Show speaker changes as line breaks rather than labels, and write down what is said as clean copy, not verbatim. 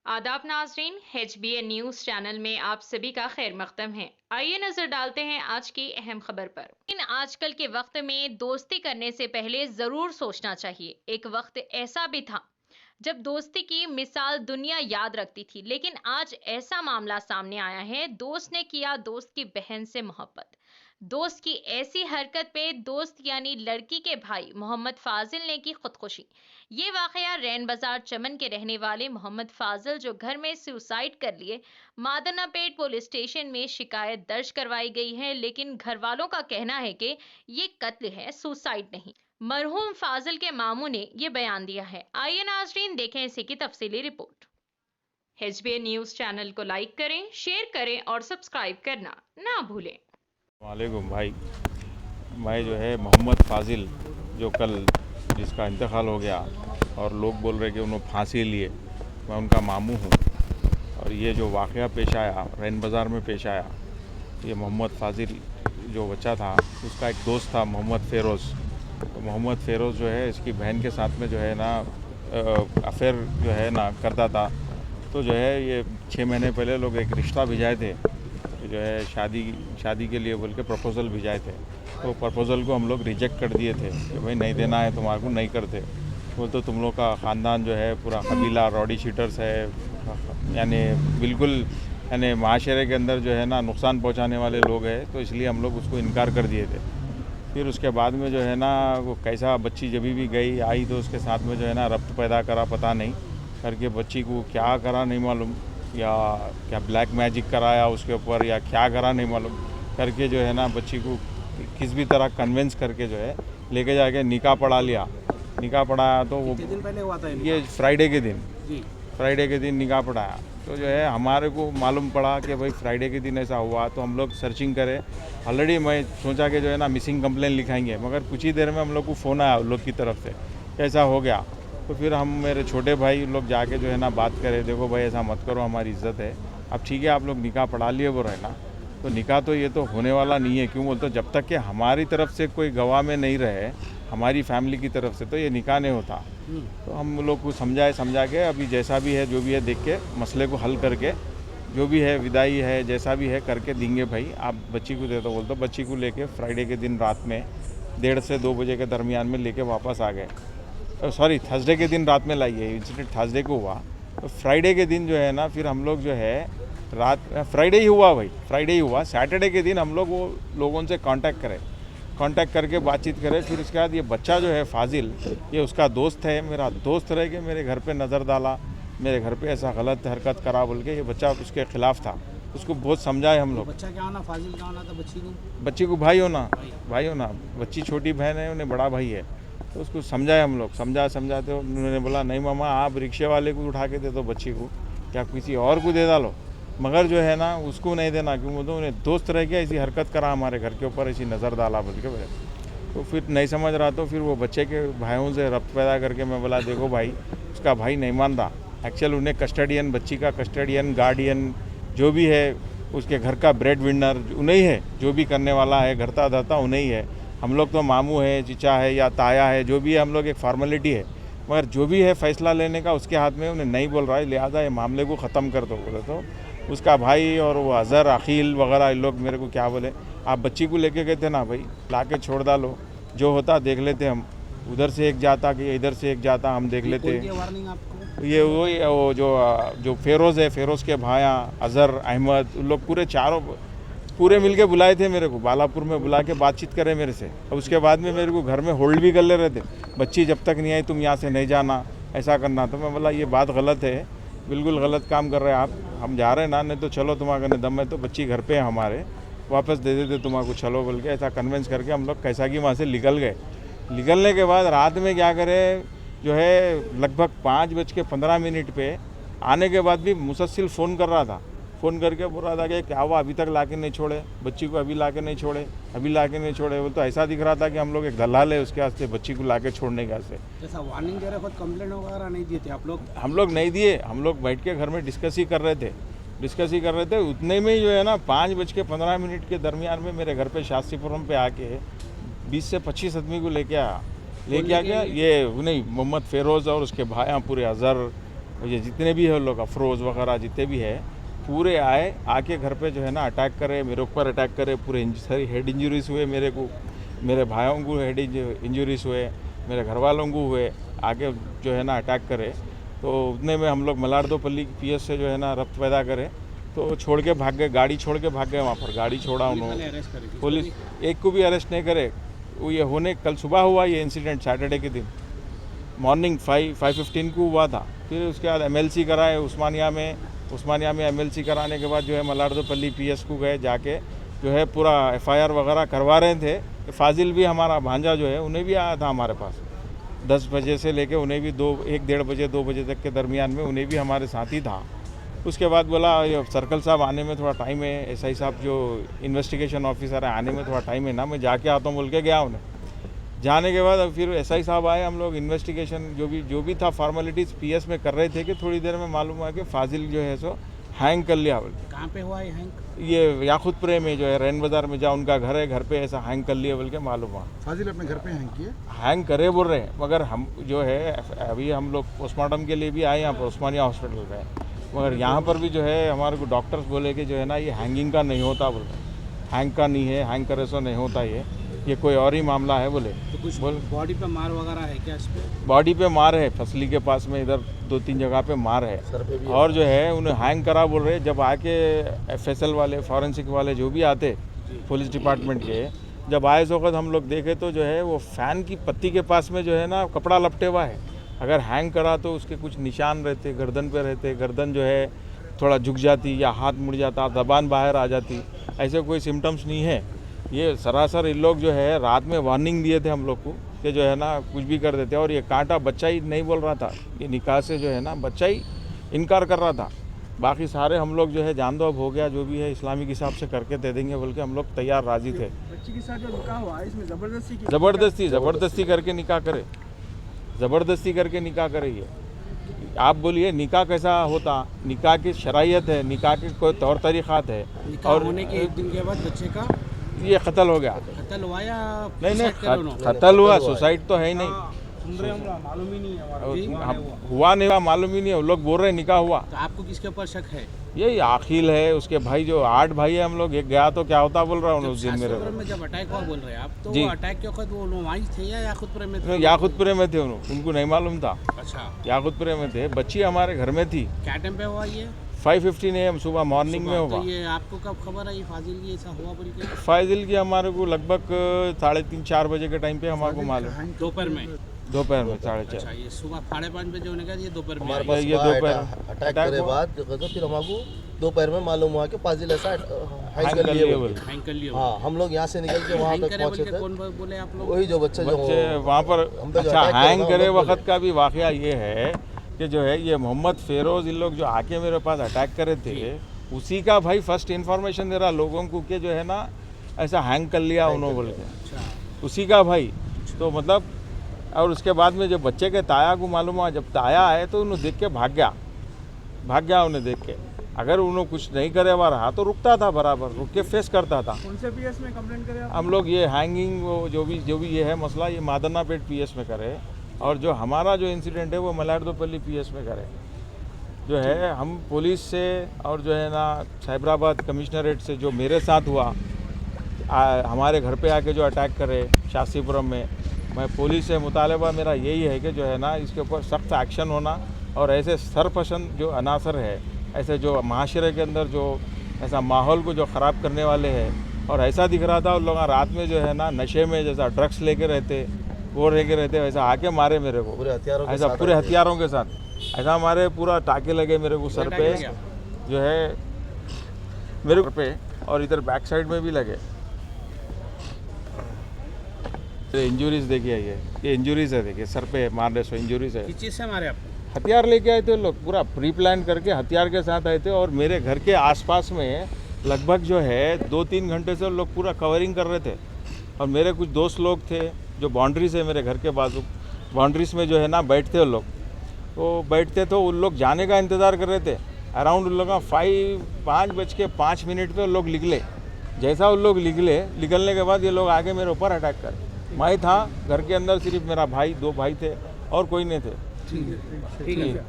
आदाब नाजरीन, HBN news channel में आप सभी का खैर मकदम है। आइए नजर डालते हैं आज की अहम खबर पर। लेकिन आजकल के वक्त में दोस्ती करने से पहले जरूर सोचना चाहिए। एक वक्त ऐसा भी था जब दोस्ती की मिसाल दुनिया याद रखती थी, लेकिन आज ऐसा मामला सामने आया है। दोस्त ने किया दोस्त की बहन से मोहब्बत। दोस्त की ऐसी हरकत पे दोस्त यानी लड़की के भाई मोहम्मद फाजिल ने की खुदकुशी। ये वाकया रैन बाजार चमन के रहने वाले मोहम्मद फाजिल, जो घर में सुसाइड कर लिए, मादनापेट पुलिस स्टेशन में शिकायत दर्ज करवाई गई है। लेकिन घर वालों का कहना है कि ये कत्ल है, सुसाइड नहीं। मरहूम फाजिल के मामू ने ये बयान दिया है। आइए नाजरीन देखें इसी की तफसीली रिपोर्ट। HBN न्यूज चैनल को लाइक करें, शेयर करें और सब्सक्राइब करना ना भूलें।
वालेकुम भाई, मैं जो है मोहम्मद फाजिल, जो कल जिसका इंतकाल हो गया और लोग बोल रहे कि उन्होंने फांसी लिए, मैं उनका मामू हूँ। और ये जो वाक़या पेश आया, रैन बाज़ार में पेश आया, ये मोहम्मद फाजिल जो बच्चा था, उसका एक दोस्त था मोहम्मद फ़ेरोज़। तो मोहम्मद फ़ेरोज़ जो है इसकी बहन के साथ में जो है ना अफेयर जो है ना करता था। तो जो है ये 6 महीने पहले लोग एक रिश्ता भिजाए थे, जो है शादी के लिए बोल के प्रपोज़ल भिजाए थे। तो प्रपोज़ल को हम लोग रिजेक्ट कर दिए थे कि भाई नहीं देना है तुम्हारे को, नहीं करते। वो तो तुम लोग का ख़ानदान जो है पूरा कबीला रॉडी शीटर्स है, यानी बिल्कुल यानी माशरे के अंदर जो है ना नुकसान पहुंचाने वाले लोग हैं, तो इसलिए हम लोग उसको इनकार कर दिए थे। फिर उसके बाद में जो है ना वो कैसा बच्ची जब भी गई आई तो उसके साथ में जो है ना रब्त पैदा करा, पता नहीं करके बच्ची को क्या करा नहीं मालूम, या क्या ब्लैक मैजिक कराया उसके ऊपर या क्या करा नहीं मालूम, करके जो है ना बच्ची को किस भी तरह कन्विंस करके जो है लेके जाके निकाह पढ़ा लिया। निकाह पढ़ाया तो वो
कितने दिन पहले हुआ था
ये फ्राइडे के दिन
जी।
फ्राइडे के दिन निकाह पढ़ाया। तो जो है हमारे को मालूम पड़ा कि भाई फ्राइडे के दिन ऐसा हुआ, तो हम लोग सर्चिंग करें। ऑलरेडी मैं सोचा कि जो है ना मिसिंग कंप्लेन लिखाएंगे, मगर कुछ ही देर में हम लोग को फ़ोन आया लोग की तरफ से ऐसा हो गया। तो फिर हम मेरे छोटे भाई लोग जाके जो है ना बात करें, देखो भाई ऐसा मत करो, हमारी इज्जत है। अब ठीक है आप लोग निकाह पढ़ा लिए वो रहना, तो निकाह तो ये तो होने वाला नहीं है। क्यों बोलते, जब तक कि हमारी तरफ से कोई गवाह में नहीं रहे, हमारी फैमिली की तरफ से, तो ये निकाह नहीं होता। तो हम लोग को समझा के अभी जैसा भी है जो भी है देख के मसले को हल करके जो भी है विदाई है जैसा भी है करके देंगे। भाई आप बच्ची को दे दो, बोल दो। बच्ची को लेके फ्राइडे के दिन रात में 1:30 से 2 बजे के दरमियान में लेके वापस आ गए। सॉरी, थर्सडे के दिन रात में लाइए, इंसिडेंट थर्सडे को हुआ। तो फ्राइडे के दिन जो है ना फिर हम लोग जो है रात फ्राइडे ही हुआ भाई, फ्राइडे ही हुआ। सैटरडे के दिन हम लोग वो लोगों से कांटेक्ट करके बातचीत करें। फिर उसके बाद ये बच्चा जो है फाजिल, ये उसका दोस्त है, मेरा दोस्त रह के मेरे घर पे नज़र डाला, मेरे घर पे ऐसा गलत हरकत करा बोल के। ये बच्चा उसके खिलाफ था, उसको बहुत समझाए हम लोग।
बच्चा क्या होना, फाजिल क्या होना था
बच्ची को भाई होना, बच्ची छोटी बहन है, उन्हें बड़ा भाई है। तो उसको समझाए हम लोग, समझाते उन्होंने बोला नहीं मामा आप रिक्शे वाले को उठा के दे दो बच्ची को, या किसी और को दे डालो, मगर जो है ना उसको नहीं देना। क्यों बोलते उन्हें दोस्त रह गया, ऐसी हरकत करा हमारे घर के ऊपर, ऐसी नज़र डाला बोल के। तो फिर नहीं समझ रहा, तो फिर वो बच्चे के भाइयों से रब्त पैदा करके मैं बोला देखो भाई, उसका भाई नहीं मान रहा। एक्चुअल उन्हें कस्टडियन, बच्ची का कस्टडियन गार्डियन जो भी है, उसके घर का ब्रेड विनर उन्हीं है, जो भी करने वाला है घरता धरता उन्हीं है। हम लोग तो मामू है, चीचा है या ताया है, जो भी है हम लोग एक फॉर्मेलिटी है, मगर जो भी है फैसला लेने का उसके हाथ में। उन्हें नहीं बोल रहा है, लिहाजा ये मामले को ख़त्म कर दो बोले। तो उसका भाई और वो अज़हर, अकील वगैरह इन लोग मेरे को क्या बोले, आप बच्ची को लेके गए थे ना भाई, ला के छोड़ डालो, जो होता देख लेते हम। उधर से एक जाता कि इधर से एक जाता, हम देख लेते।
वार्निंग आपको?
ये वो जो फ़ेरोज़ है, फ़ेरोज़ के भाया अज़हर, अहमद, उन लोग पूरे चारों पूरे मिलके बुलाए थे मेरे को, बालापुर में बुला के बातचीत करे मेरे से। और उसके बाद में मेरे को घर में होल्ड भी कर ले रहे थे, बच्ची जब तक नहीं आई तुम यहाँ से नहीं जाना, ऐसा करना। तो मैं बोला ये बात गलत है, बिल्कुल गलत काम कर रहे हैं आप, हम जा रहे हैं ना, नहीं तो चलो तुम्हारे दम है तो बच्ची घर पे है हमारे, वापस दे देते तुम्हारे को, चलो बोल के ऐसा कन्विंस करके हम लोग कैसा कि वहाँ से निकल गए। निकलने के बाद रात में क्या करें, जो है लगभग 5:15 पे आने के बाद भी मुसलसल फ़ोन कर रहा था, फ़ोन करके बोल रहा था कि क्या हुआ, अभी तक लाके नहीं छोड़े बच्ची को, अभी लाके नहीं छोड़े। वो तो ऐसा दिख रहा था कि हम लोग एक दलाल है उसके वास्ते बच्ची को लाके छोड़ने के वास्ते।
जैसा वार्निंग दे रहे, खुद कंप्लेंट वगैरह नहीं दिए थे आप लोग?
हम लोग नहीं दिए, हम लोग बैठ के घर में डिस्कस ही कर रहे थे। उतने में ही जो है ना 5:15 के दरमियान में मेरे घर पे शास्त्रीपुरम पे आके 20 से 25 आदमी को लेके आ गया। ये नहीं मोहम्मद फ़ेरोज़ और उसके भाई पूरे अज़हर ये जितने भी है लोग अफरोज़ वगैरह जितने भी है पूरे आए, आके घर पे जो है ना अटैक करे, मेरे ऊपर अटैक करे, पूरे सारी हेड इंजरीज हुए मेरे को, मेरे भाइयों को हेड इंजरीज हुए, मेरे घर वालों को हुए, आगे जो है ना अटैक करे। तो उतने में हम लोग मलारदोपल्ली पीएस से जो है ना रब्त पैदा करे तो छोड़ के भाग गए, गाड़ी छोड़ के भाग गए। वहाँ पर गाड़ी छोड़ा उन्होंने, पुलिस एक को भी अरेस्ट नहीं करे। वो ये होने कल सुबह हुआ ये इंसिडेंट, सैटरडे के दिन मॉर्निंग 5:15 को हुआ था। फिर उसके बाद MLC कराए उस्मानिया में MLC कराने के बाद जो है मलारदोपल्ली पीएस को गए, जाके जो है पूरा FIR वगैरह करवा रहे थे। फाजिल भी हमारा भांजा जो है उन्हें भी आया था हमारे पास 10 बजे से लेके, उन्हें भी 1-1:30 बजे 2 बजे तक के दरमियान में उन्हें भी हमारे साथ ही था। उसके बाद बोला ये सर्कल साहब आने में थोड़ा टाइम है, SI साहब जो इन्वेस्टिगेशन ऑफिसर है आने में थोड़ा टाइम है ना, मैं जाके आता हूँ बोल के गया उन्हें। जाने के बाद फिर SI साहब आए, हम लोग इन्वेस्टिगेशन जो भी था फॉर्मेलिटीज़ पीएस में कर रहे थे कि थोड़ी देर में मालूम हुआ कि फाजिल जो है सो हैंग कर लिया।
कहाँ पे हुआ ये हैंग?
ये याकुतपुरे में जो है रैन बाज़ार में जहाँ उनका घर है, घर पे ऐसा हैंग कर लिया बोल के मालूम हुआ।
फाजिल अपने घर पे हैंग किए?
हैंग करे बोल रहे हैं, मगर हम जो है अभी हम लोग पोस्टमार्टम के लिए भी आए यहाँ पर उस्मानिया हॉस्पिटल में, मगर यहाँ पर भी जो है हमारे को डॉक्टर्स बोले कि जो है ना ये हैंगिंग का नहीं होता, बोल रहे हैंग का नहीं है, हैंग करे सो नहीं होता, ये कोई और ही मामला है बोले।
तो कुछ बॉडी पे मार वगैरह है क्या? इस पे
बॉडी पे मार है, फसली के पास में इधर 2-3 जगह पे मार है, और जो है उन्हें हैंग करा बोल रहे। जब आके FSL वाले फॉरेंसिक वाले जो भी आते पुलिस डिपार्टमेंट के, जब आए इस वक्त हम लोग देखे तो जो है वो फ़ैन की पत्ती के पास में जो है ना कपड़ा लपटे हुआ है। अगर हैंग करा तो उसके कुछ निशान रहते, गर्दन पे रहते, गर्दन जो है थोड़ा झुक जाती या हाथ मुड़ जाता, ज़बान बाहर आ जाती, ऐसे कोई सिम्टम्स नहीं है। ये सरासर इन लोग जो है रात में वार्निंग दिए थे हम लोग को कि जो है ना कुछ भी कर देते, और ये कांटा बच्चा ही नहीं बोल रहा था, ये निकाह से जो है ना बच्चा ही इनकार कर रहा था। बाकी सारे हम लोग जो है जान दो अब हो गया, जो भी है इस्लामिक हिसाब से करके दे देंगे बोल के हम लोग तैयार राजी थे।
बच्ची के साथ जो निकाह हुआ इसमें
ज़बरदस्ती करके निकाह करे, ज़बरदस्ती करके निकाह करे। ये आप बोलिए निकाह कैसा होता? निकाह की शरायत है, निकाह के कोई तौर तरीक़ात है,
और होने के 1 दिन के बाद बच्चे का
ये कत्ल हो गया।
कत्ल हुआ या
नहीं, कत्ल हुआ, सुसाइड तो है ही नहीं।
सुन रहे हम, मालूम ही नहीं है
हुआ नहीं हुआ मालूम ही नहीं है, लोग बोल रहे हैं निकाह हुआ।
तो आपको किसके ऊपर शक है?
यही आखिल है, उसके भाई जो 8 भाई है हम लोग, एक गया तो क्या होता बोल रहा हूँ उस दिन मेरे
में जब अटैक हुआ बोल रहे हैं आप, तो
जी।
वो अटैक के वक्त वो वहीं थे या याकुतपुरे में थे?
याकुतपुरे में थे, उनको नहीं मालूम था।
अच्छा,
याकुतपुरे में थे, बच्ची हमारे घर में थी।
क्या टाइम पे हुआ ये?
5:15 AM सुबह मॉर्निंग में हुआ।
तो ये आपको कब खबर आई फाजिल की ऐसा हुआ बोल के?
फाजिल की हमारे को लगभग 3:30-4 बजे के टाइम पे हमारे को मालूम,
दोपहर में
4:30।
अच्छा, ये सुबह 5:30 बजे होने का, ये दोपहर में
हमारे
आई।
पास
ये दोपहर
अटैक करे बाद तो फिर हमको दोपहर में मालूम हुआ कि फाजिल ऐसा हैंग कर लिए बोल के।
हैंग कर लिया।
हाँ, हम लोग यहाँ से निकल के वहाँ तक पहुँचे थे।
कौन बोले आप लोग?
वही जो बच्चे
वहाँ पर। अच्छा, हैंग करे वक्त का भी वाकया ये है कि जो है ये मोहम्मद फेरोज इन लोग जो आके मेरे पास अटैक करे थे, उसी का भाई फर्स्ट इन्फॉर्मेशन दे रहा लोगों को कि जो है ना ऐसा हैंग कर लिया उन्होंने बोल के, उसी का भाई। तो मतलब, और उसके बाद में जब बच्चे के ताया को मालूम हुआ, जब ताया आए तो उन्हें देख के भाग गया उन्हें देख के। अगर उन्होंने कुछ नहीं करे हुआ रहा तो रुकता था, बराबर रुक के फेस करता था।
कौन से पीएस में कंप्लेंट करे आप?
हम लोग ये हैंगिंग जो भी ये है मसला, ये मादनापेट पीएस में करे, और जो हमारा जो इंसिडेंट है वो मलारदोपल्ली पीएस में करे। जो है हम पुलिस से और जो है ना साइबराबाद कमिश्नरेट से जो मेरे साथ हुआ, हमारे घर पे आके जो अटैक करे शास्त्रीपुरम में, मैं पुलिस से मुतालबा मेरा यही है कि जो है ना इसके ऊपर सख्त एक्शन होना, और ऐसे सरपसंद जो अनासर है, ऐसे जो माशरे के अंदर जो ऐसा माहौल को जो ख़राब करने वाले हैं, और ऐसा दिख रहा था उन लोग रात में जो है ना नशे में जैसा ड्रग्स लेके रहते, वो लेके रहते, वैसा आके मारे मेरे को ऐसा पूरे हथियारों के साथ, ऐसा हमारे पूरा टाके लगे मेरे को सर पे, जो है मेरे सर पे, और इधर बैक साइड में भी लगे। इंजुरीज देखिए, ये इंजुरीज है, देखिए सर पे मारने से इंजुरीज है।
किस चीज़ से मारे आपको?
हथियार लेके आए थे लोग, पूरा प्री प्लान करके हथियार के साथ आए थे, और मेरे घर के आसपास में लगभग जो है 2-3 घंटे से लोग पूरा कवरिंग कर रहे थे। और मेरे कुछ दोस्त लोग थे जो बाउंड्रीज है मेरे घर के बाजू, बाउंड्रीज में जो है ना बैठते लोग, तो बैठते तो उन लोग जाने का इंतज़ार कर रहे थे। अराउंड उन लोग 5:05 पे लोग निकले। जैसा उन लोग निकलने के बाद ये लोग आगे मेरे ऊपर अटैक कर। मैं था घर के अंदर, सिर्फ मेरा भाई, 2 भाई थे और कोई नहीं थे।
ठीक है।